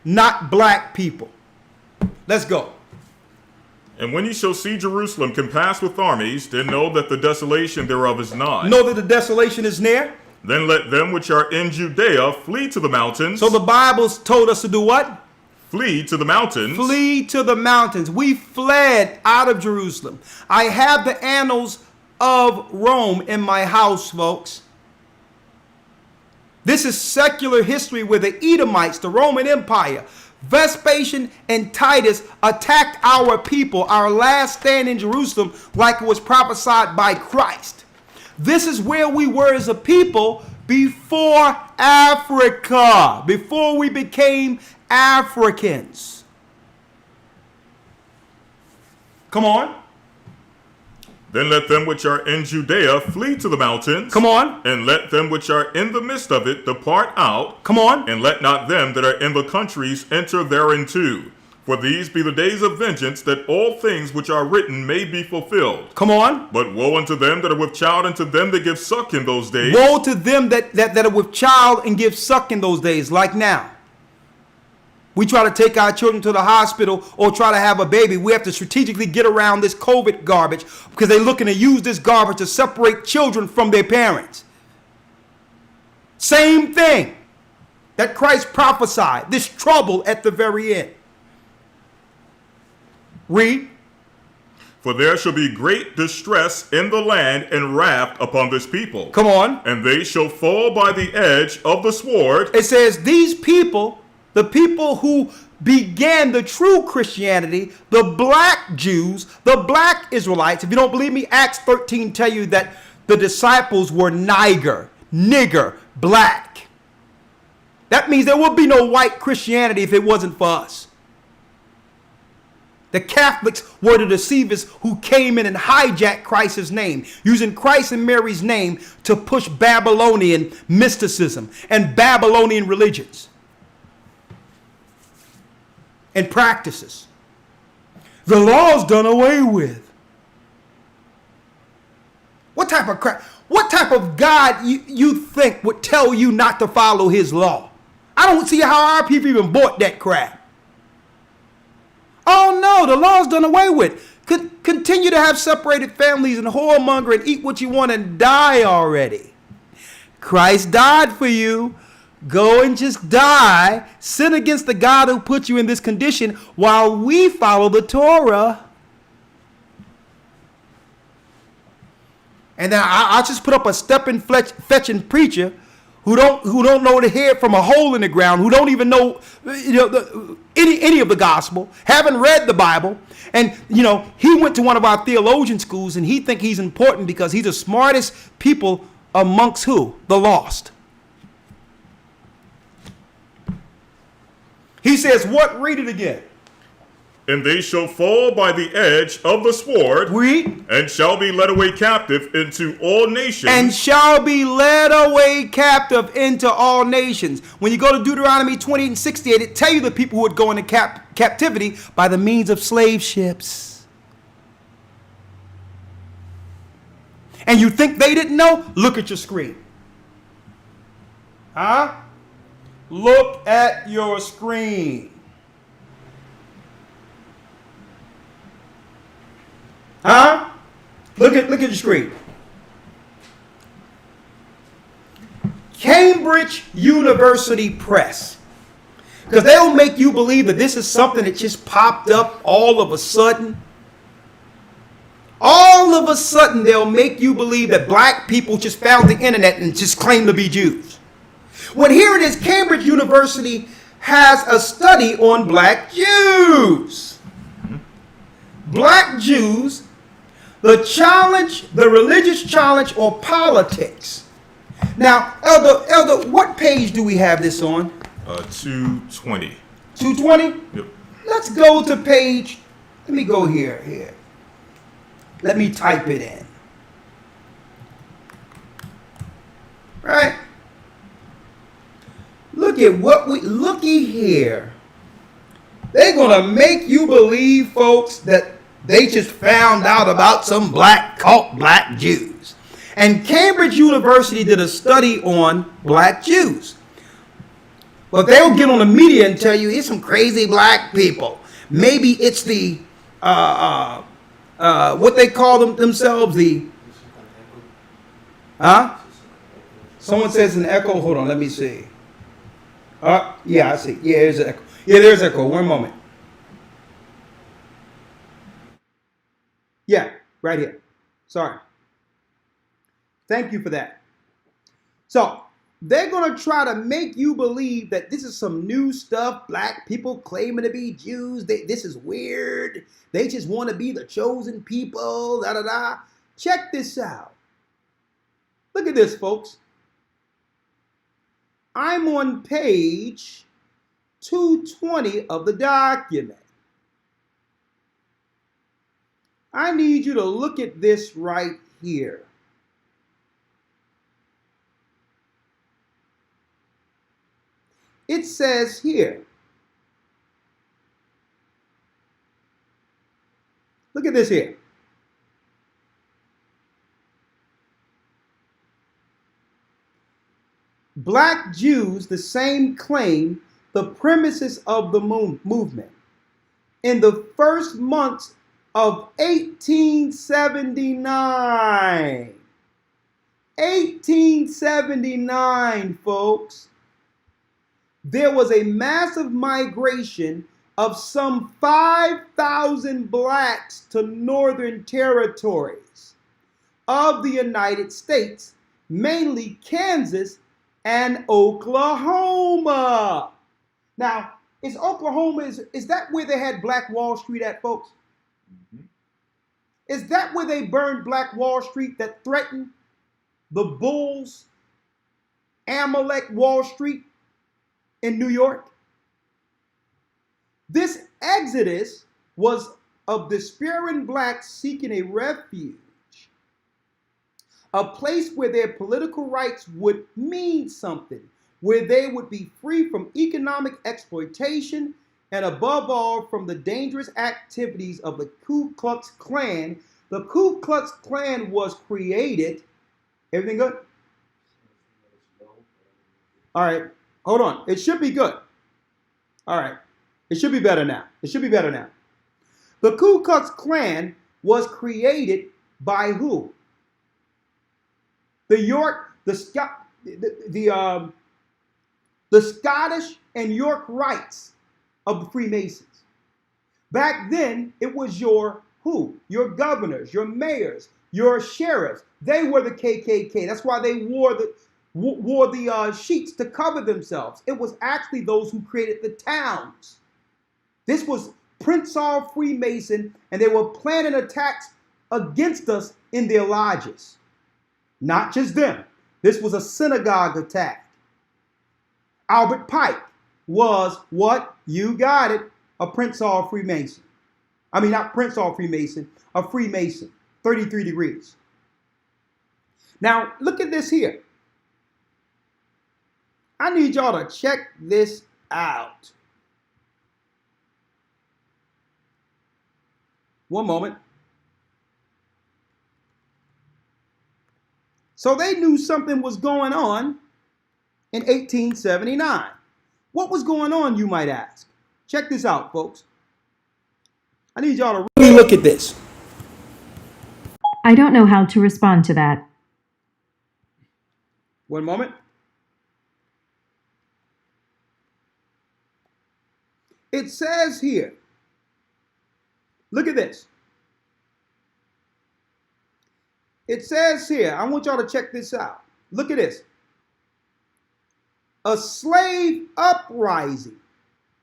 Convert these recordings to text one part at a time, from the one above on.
not black people. Let's go. And when ye shall see Jerusalem compassed with armies, then know that the desolation thereof is nigh. Know that the desolation is near. Then let them which are in Judea flee to the mountains. So the Bible's told us to do what? Flee to the mountains. Flee to the mountains. We fled out of Jerusalem. I have the annals of Rome in my house, folks. This is secular history where the Edomites, the Roman Empire, Vespasian and Titus attacked our people, our last stand in Jerusalem, like it was prophesied by Christ. This is where we were as a people before Africa, before we became Africans. Come on. Then let them which are in Judea flee to the mountains. Come on. And let them which are in the midst of it depart out. Come on. And let not them that are in the countries enter thereinto. For these be the days of vengeance, that all things which are written may be fulfilled. Come on. But woe unto them that are with child, and to them that give suck in those days. Woe to them that are with child and give suck in those days, like now. We try to take our children to the hospital or try to have a baby. We have to strategically get around this COVID garbage because they're looking to use this garbage to separate children from their parents. Same thing that Christ prophesied, this trouble at the very end. Read. For there shall be great distress in the land and wrath upon this people. Come on. And they shall fall by the edge of the sword. It says these people, the people who began the true Christianity, the black Jews, the black Israelites. If you don't believe me, Acts 13 tell you that the disciples were nigger, black. That means there would be no white Christianity if it wasn't for us. The Catholics were the deceivers who came in and hijacked Christ's name, using Christ and Mary's name to push Babylonian mysticism and Babylonian religions and practices. The law's done away with. What type of crap? What type of God you think would tell you not to follow his law? I don't see how our people even bought that crap. Oh no, the law's done away with. Continue to have separated families and whoremonger and eat what you want and die already. Christ died for you. Go and just die. Sin against the God who put you in this condition while we follow the Torah. And then I'll just put up a stepping, fetching preacher who don't know the head from a hole in the ground, who don't even know, any of the gospel, haven't read the Bible. And, he went to one of our theologian schools and he think he's important because he's the smartest people amongst who? The lost. He says, what? Read it again. And they shall fall by the edge of the sword. Read. And shall be led away captive into all nations. And shall be led away captive into all nations. When you go to Deuteronomy 28 and 68, it tell you the people who would go into captivity by the means of slave ships. And you think they didn't know? Look at your screen. Huh? Look at your screen. Huh? Look at your screen. Cambridge University Press. Because they'll make you believe that this is something that just popped up all of a sudden. All of a sudden, they'll make you believe that black people just found the internet and just claim to be Jews. When here it is, Cambridge University has a study on black Jews. Black Jews, the religious challenge or politics. Now, Elder, what page do we have this on? 220. 220? Yep. Let's go to page, let me go here. Let me type it in. Right? Looky here. They're going to make you believe, folks, that they just found out about some black Jews. And Cambridge University did a study on black Jews. But they'll get on the media and tell you it's some crazy black people. Maybe it's the what they call themselves, the someone says an echo. Hold on, let me see. Yeah, I see. Yeah, there's an echo. Yeah, there's echo. One moment. Yeah, right here. Sorry. Thank you for that. So they're going to try to make you believe that this is some new stuff. Black people claiming to be Jews. This is weird. They just want to be the chosen people. Da da da. Check this out. Look at this, folks. I'm on page 220 of the document. I need you to look at this right here. It says here, look at this here. Black Jews, the same claim, the premises of the movement. In the first months of 1879. 1879, folks. There was a massive migration of some 5,000 blacks to northern territories of the United States, mainly Kansas and Oklahoma. Now, is Oklahoma, is that where they had Black Wall Street at, folks? Mm-hmm. Is that where they burned Black Wall Street that threatened the Bulls, Amalek Wall Street in New York? This exodus was of despairing blacks seeking a refuge, a place where their political rights would mean something, where they would be free from economic exploitation and above all from the dangerous activities of the Ku Klux Klan. The Ku Klux Klan was created. Everything good? All right. Hold on. It should be good. All right. It should be better now. It should be better now. The Ku Klux Klan was created by who? The Scottish and York Rites of the Freemasons. Back then, it was your who? Your governors, your mayors, your sheriffs. They were the KKK. That's why they wore the sheets to cover themselves. It was actually those who created the towns. This was Prince Hall Freemason, and they were planning attacks against us in their lodges. Not just them. This was a synagogue attack. Albert Pike was what? You got it. A Prince Hall Freemason. I mean, not Prince Hall Freemason, a Freemason. 33 degrees. Now, look at this here. I need y'all to check this out. One moment. So they knew something was going on in 1879. What was going on, you might ask? Check this out, folks. I need y'all to really look at this. I don't know how to respond to that. One moment. It says here, look at this. It says here, I want y'all to check this out. Look at this. A slave uprising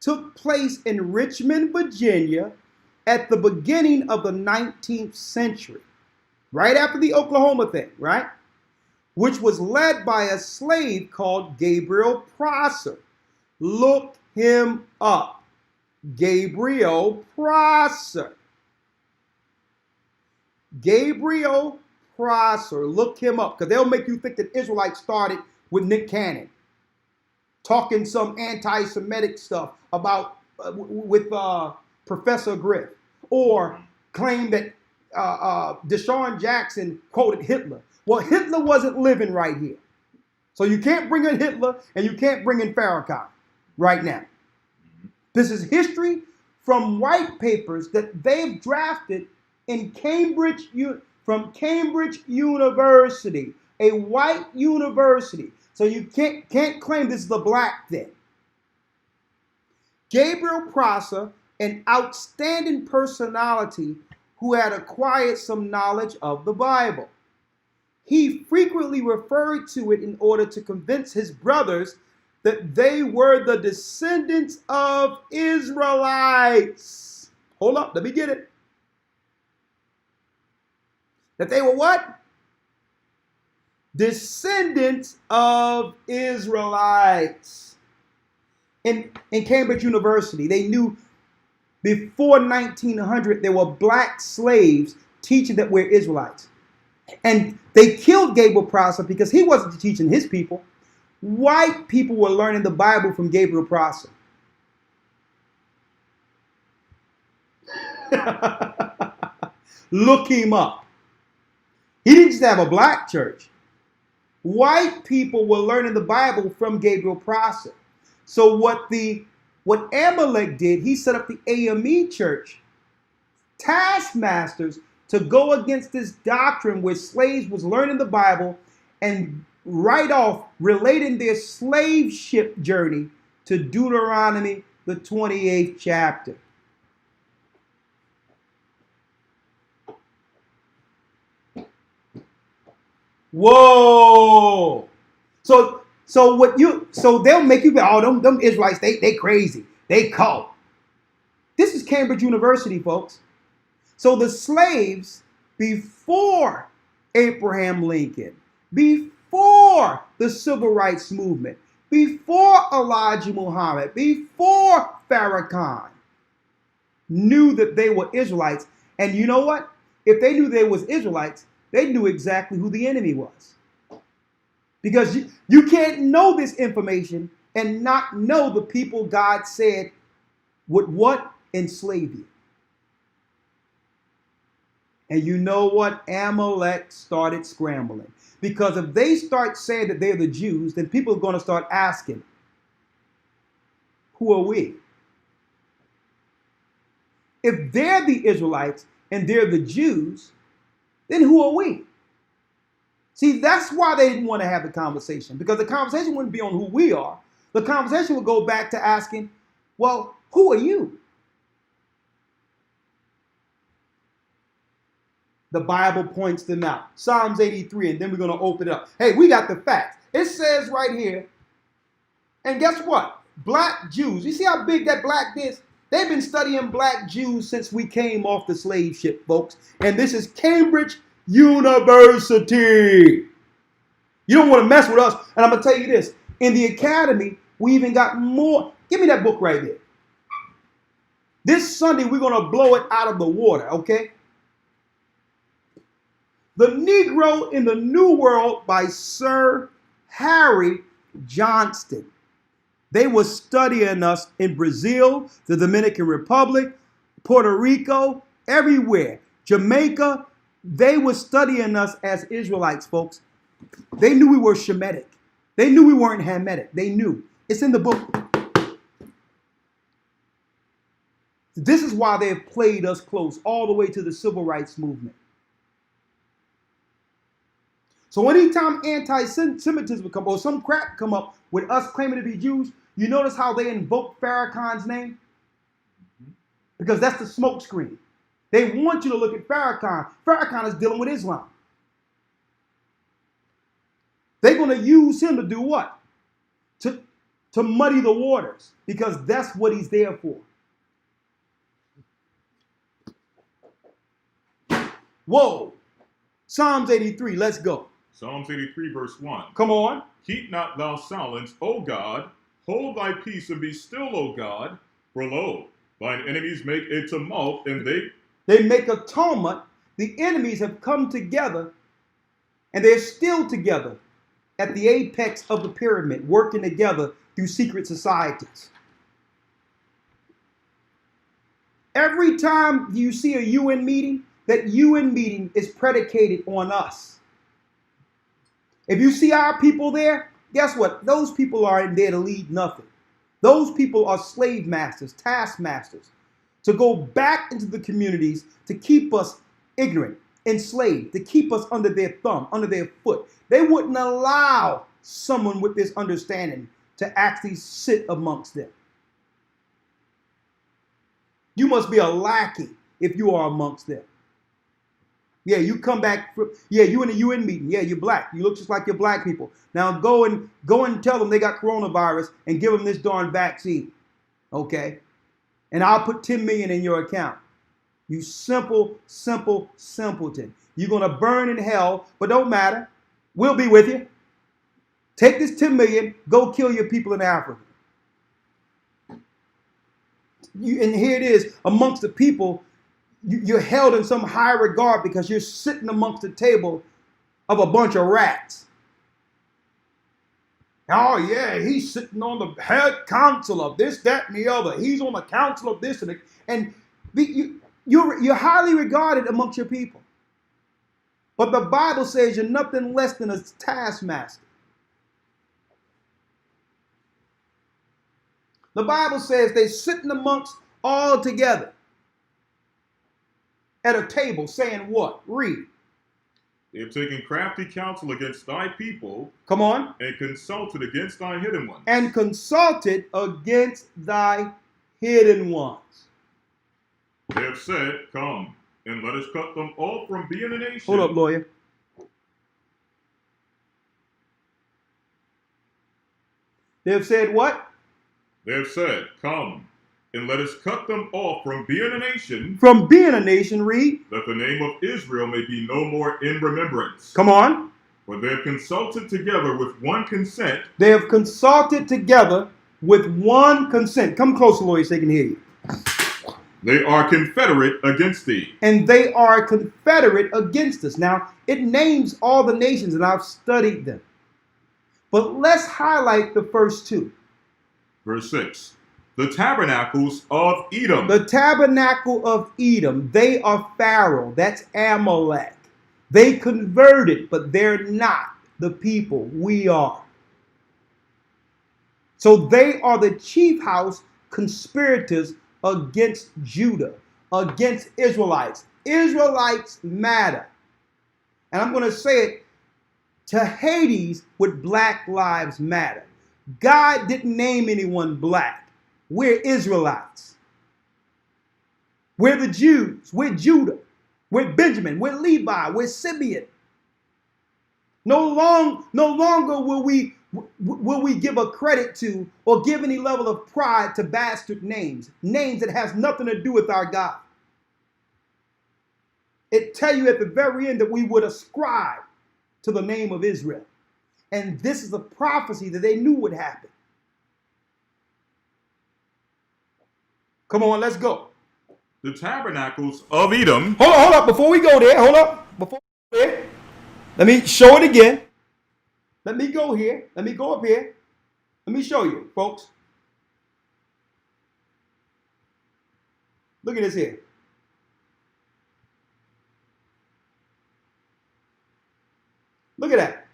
took place in Richmond, Virginia at the beginning of the 19th century, right after the Oklahoma thing, right? Which was led by a slave called Gabriel Prosser. Look him up. Gabriel Prosser. Gabriel Prosser. Look him up, because they'll make you think that Israelites started with Nick Cannon, talking some anti-Semitic stuff about with Professor Griff, or claim that Deshaun Jackson quoted Hitler. Well, Hitler wasn't living right here. So you can't bring in Hitler and you can't bring in Farrakhan. right now. This is history from white papers that they've drafted in from Cambridge University, a white university. So you can't claim this is a black thing. Gabriel Prosser, an outstanding personality who had acquired some knowledge of the Bible. He frequently referred to it in order to convince his brothers that they were the descendants of Israelites. Hold up, let me get it. That they were what? Descendants of Israelites. In Cambridge University, they knew before 1900 there were black slaves teaching that we're Israelites. And they killed Gabriel Prosser because he wasn't teaching his people. White people were learning the Bible from Gabriel Prosser. Look him up. He didn't just have a black church. White people were learning the Bible from Gabriel Prosser. So what Amalek did, he set up the AME church, taskmasters, to go against this doctrine where slaves was learning the Bible and right off relating their slave ship journey to Deuteronomy, the 28th chapter. Whoa! So they'll make you be, oh, them Israelites, they crazy. They cult. This is Cambridge University, folks. So the slaves before Abraham Lincoln, before the Civil Rights Movement, before Elijah Muhammad, before Farrakhan, knew that they were Israelites. And you know what? If they knew they was Israelites, they knew exactly who the enemy was. Because you can't know this information and not know the people God said would what? Enslave you. And you know what? Amalek started scrambling. Because if they start saying that they're the Jews, then people are going to start asking, who are we? If they're the Israelites and they're the Jews, then who are we? See, that's why they didn't want to have the conversation, because the conversation wouldn't be on who we are. The conversation would go back to asking, well, who are you? The Bible points them out. Psalms 83, and then we're going to open it up. Hey, we got the facts. It says right here, and guess what? Black Jews. You see how big that black is? They've been studying black Jews since we came off the slave ship, folks. And this is Cambridge University. You don't want to mess with us. And I'm going to tell you this. In the academy, we even got more. Give me that book right there. This Sunday, we're going to blow it out of the water, okay? The Negro in the New World by Sir Harry Johnston. They were studying us in Brazil, the Dominican Republic, Puerto Rico, everywhere. Jamaica, they were studying us as Israelites, folks. They knew we were Shemitic. They knew we weren't Hamitic. They knew. It's in the book. This is why they have played us close all the way to the Civil Rights Movement. So anytime anti-Semitism come or some crap come up with us claiming to be Jews, you notice how they invoke Farrakhan's name? Because that's the smoke screen. They want you to look at Farrakhan. Farrakhan is dealing with Islam. They're going to use him to do what? To muddy the waters, because that's what he's there for. Whoa. Psalms 83, let's go. Psalms 83, verse 1. Come on. Keep not thou silence, O God. Hold thy peace and be still, O God. For lo, thine enemies make a tumult, and they make a tumult. The enemies have come together, and they're still together at the apex of the pyramid, working together through secret societies. Every time you see a UN meeting, that UN meeting is predicated on us. If you see our people there, guess what? Those people aren't there to lead nothing. Those people are slave masters, taskmasters, to go back into the communities to keep us ignorant, enslaved, to keep us under their thumb, under their foot. They wouldn't allow someone with this understanding to actually sit amongst them. You must be a lackey if you are amongst them. Yeah, you come back. You in the UN meeting. Yeah, you're black. You look just like your black people. Now go and tell them they got coronavirus and give them this darn vaccine. Okay? And I'll put 10 million in your account. You simple simpleton. You're going to burn in hell, but don't matter. We'll be with you. Take this 10 million, go kill your people in Africa. And here it is, amongst the people, you're held in some high regard because you're sitting amongst the table of a bunch of rats. Oh yeah, he's sitting on the head council of this, that, and the other. He's on the council of this, and you're highly regarded amongst your people. But the Bible says you're nothing less than a taskmaster. The Bible says they're sitting amongst all together at a table saying what? Read. They have taken crafty counsel against thy people. Come on. And consulted against thy hidden ones. And consulted against thy hidden ones. They have said, come, and let us cut them off from being a nation. Hold up, lawyer. They have said what? They have said, come, and let us cut them off from being a nation. From being a nation, read. That the name of Israel may be no more in remembrance. Come on. For they have consulted together with one consent. They have consulted together with one consent. Come closer, lawyer, so they can hear you. They are confederate against thee. And they are confederate against us. Now, it names all the nations, and I've studied them. But let's highlight the first two. Verse 6. The tabernacles of Edom. The tabernacle of Edom, they are Pharaoh. That's Amalek. They converted, but they're not the people. We are. So they are the chief house conspirators against Judah, against Israelites. Israelites matter. And I'm going to say it to Hades with Black Lives Matter. God didn't name anyone black. We're Israelites. We're the Jews. We're Judah. We're Benjamin. We're Levi. We're Simeon. No longer will we give a credit to or give any level of pride to bastard names that has nothing to do with our God. It tell you at the very end that we would ascribe to the name of Israel. And this is a prophecy that they knew would happen. Come on, let's go. The tabernacles of Edom. Hold up. Before we go there, let me show it again. Let me go here. Let me go up here. Let me show you, folks. Look at this here. Look at that.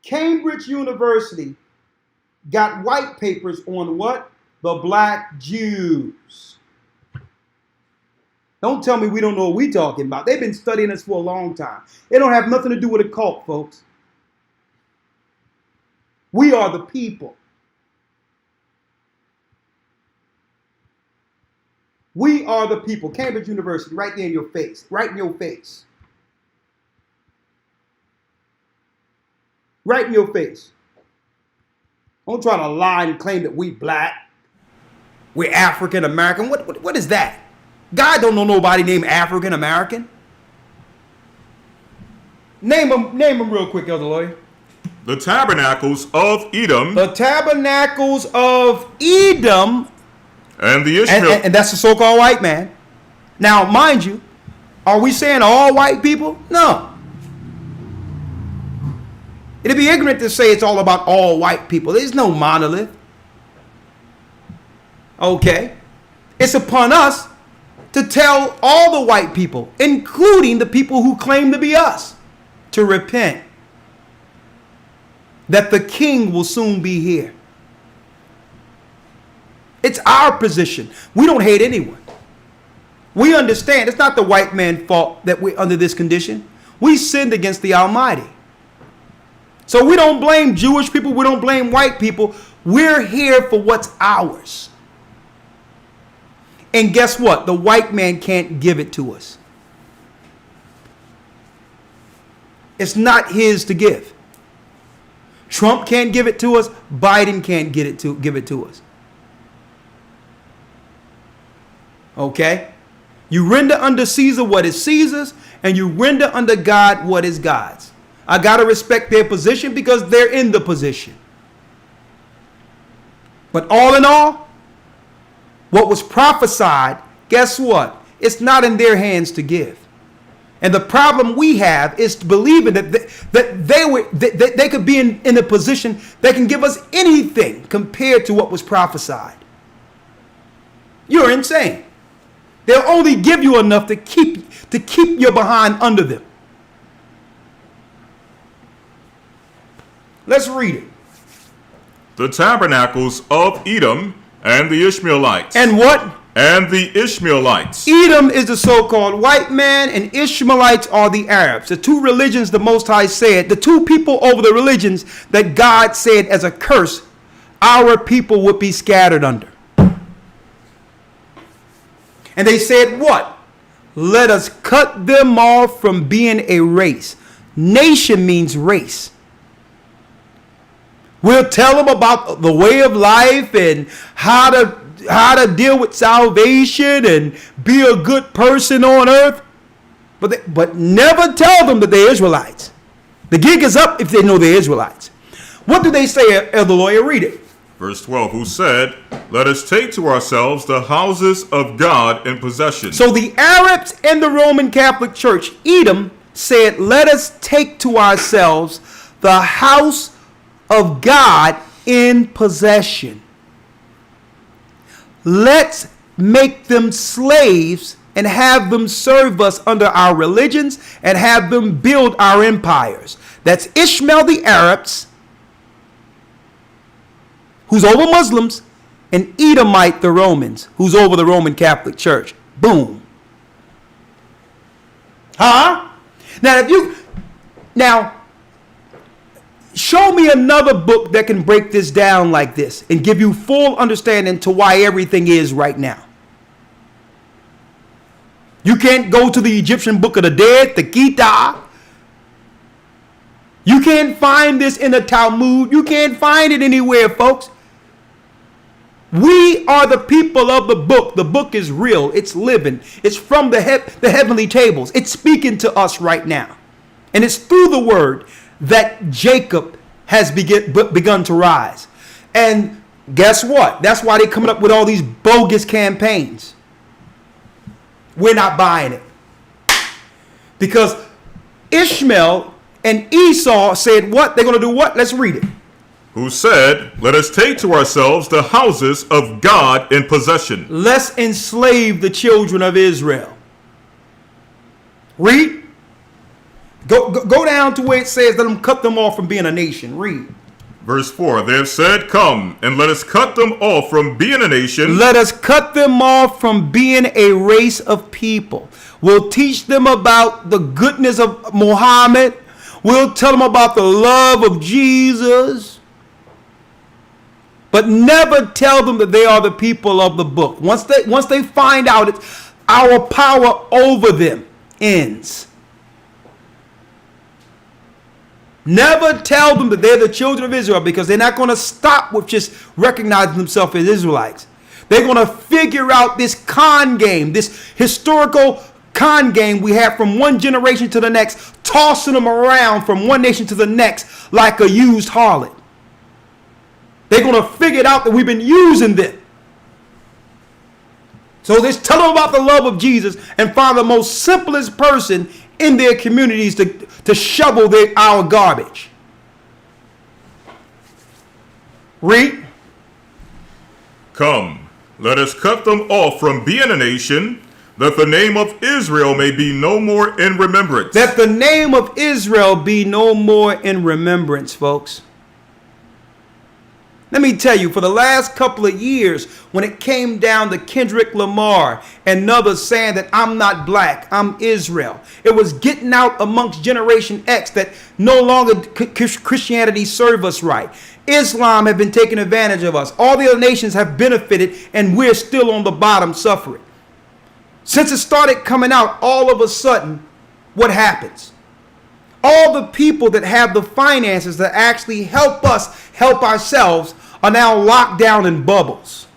Cambridge University got white papers on what? The black Jews. Don't tell me we don't know what we're talking about. They've been studying us for a long time. It don't have nothing to do with a cult, folks. We are the people. We are the people. Cambridge University, right there in your face. Right in your face. Right in your face. Don't try to lie and claim that we black. We're African American. What is that? God don't know nobody named African American. Name them real quick, Elder Lawyer. The tabernacles of Edom. The tabernacles of Edom. And the Ishmael. And that's the so-called white man. Now, mind you, are we saying all white people? No. It'd be ignorant to say it's all about all white people. There's no monolith. Okay. It's upon us to tell all the white people, including the people who claim to be us, to repent. That the king will soon be here. It's our position. We don't hate anyone. We understand it's not the white man's fault that we're under this condition. We sinned against the Almighty. So we don't blame Jewish people. We don't blame white people. We're here for what's ours. And guess what? The white man can't give it to us. It's not his to give. Trump can't give it to us. Biden can't give it to us. Okay? You render unto Caesar what is Caesar's, and you render unto God what is God's. I got to respect their position because they're in the position. But all in all, what was prophesied, guess what? It's not in their hands to give. And the problem we have is believing that they could be in a position that can give us anything compared to what was prophesied. You're insane. They'll only give you enough to keep your behind under them. Let's read it. The tabernacles of Edom and the Ishmaelites. And what? And the Ishmaelites. Edom is the so-called white man, and Ishmaelites are the Arabs. The two religions the Most High said, the two people over the religions that God said as a curse, our people would be scattered under. And they said what? Let us cut them off from being a race. Nation means race. We'll tell them about the way of life and how to deal with salvation and be a good person on earth. But never tell them that they're Israelites. The gig is up if they know they're Israelites. What do they say, Elder Lawyer? Read it. Verse 12, who said, let us take to ourselves the houses of God in possession. So the Arabs and the Roman Catholic Church, Edom, said, let us take to ourselves the house of God in possession. Let's make them slaves and have them serve us under our religions and have them build our empires. That's Ishmael the Arabs, who's over Muslims, and Edomite the Romans, who's over the Roman Catholic Church. Boom. Huh? Now, show me another book that can break this down like this and give you full understanding to why everything is right now. You can't go to the Egyptian Book of the Dead, the Gita. You can't find this in the Talmud. You can't find it anywhere, folks. We are the people of the book. The book is real. It's living. It's from the heavenly tables. It's speaking to us right now. And it's through the word that Jacob has begun to rise. And guess what? That's why they're coming up with all these bogus campaigns. We're not buying it. Because Ishmael and Esau said what? They're going to do what? Let's read it. Who said, let us take to ourselves the houses of God in possession. Let's enslave the children of Israel. Read. Go down to where it says, let them cut them off from being a nation. Read. Verse 4, they have said, come, and let us cut them off from being a nation. Let us cut them off from being a race of people. We'll teach them about the goodness of Muhammad. We'll tell them about the love of Jesus. But never tell them that they are the people of the book. Once they find out it, our power over them ends. Never tell them that they're the children of Israel, because they're not going to stop with just recognizing themselves as Israelites. They're going to figure out this con game, this historical con game we have from one generation to the next, tossing them around from one nation to the next like a used harlot. They're going to figure it out that we've been using them. So just tell them about the love of Jesus and find the most simplest person in their communities to shovel our garbage. Read. Come, let us cut them off from being a nation, that the name of Israel may be no more in remembrance. That the name of Israel be no more in remembrance, folks. Let me tell you, for the last couple of years, when it came down to Kendrick Lamar and others saying that I'm not black, I'm Israel, it was getting out amongst Generation X that no longer Christianity serve us right. Islam have been taking advantage of us. All the other nations have benefited, and we're still on the bottom suffering. Since it started coming out, all of a sudden, what happens? All the people that have the finances that actually help us help ourselves are now locked down in bubbles.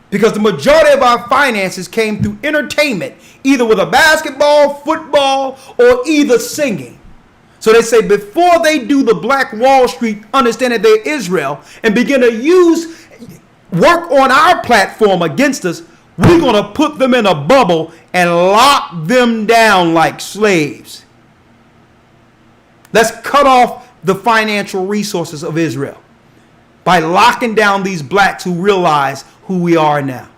Because the majority of our finances came through entertainment, either with a basketball, football, or either singing. So they say before they do the Black Wall Street, understand that they're Israel, and begin to work on our platform against us, we're going to put them in a bubble and lock them down like slaves. Let's cut off the financial resources of Israel by locking down these blacks who realize who we are now.